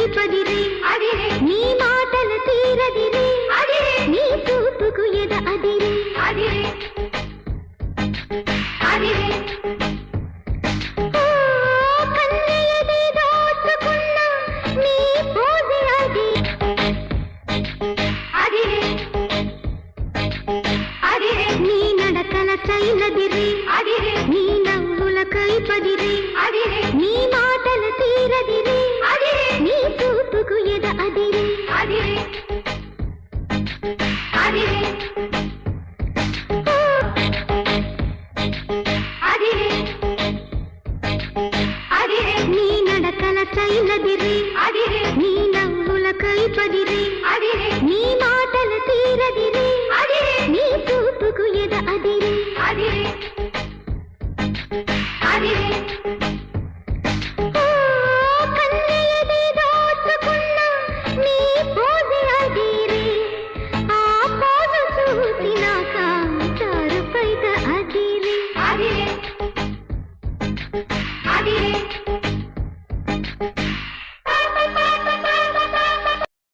పదిరే అదిరే నీ మాటలు తీరదిరే అదిరే నీ చూపుకు ఎద అదిరే అదిరే అదిరే కన్నయ్యది దోచుకున్న నీ పోజి అది అదిరే అదిరే నీ నడకల చైనదిరే అదిరే నీ నవ్వుల కైపదిరే అదిరే నీ మాటలు తీరదిరే అదిరే నీ చూపుకు ఎద అదిరే అదిరే అదిరే అదిరే అదిరే నీ నడకల చైనదిరే అదిరే నీ నవ్వుల కైపదిరే అదిరే నీ మాటలు తీరదిరే అదిరే నీ చూపుకు ఎద అదిరే అదిరే అదిరే కన్నయ్యది దోచుకున్న నీ పోజి అదిరే ఆ పోజు చూసినాక చారుపైగా అదిరే అదిరే అదిరే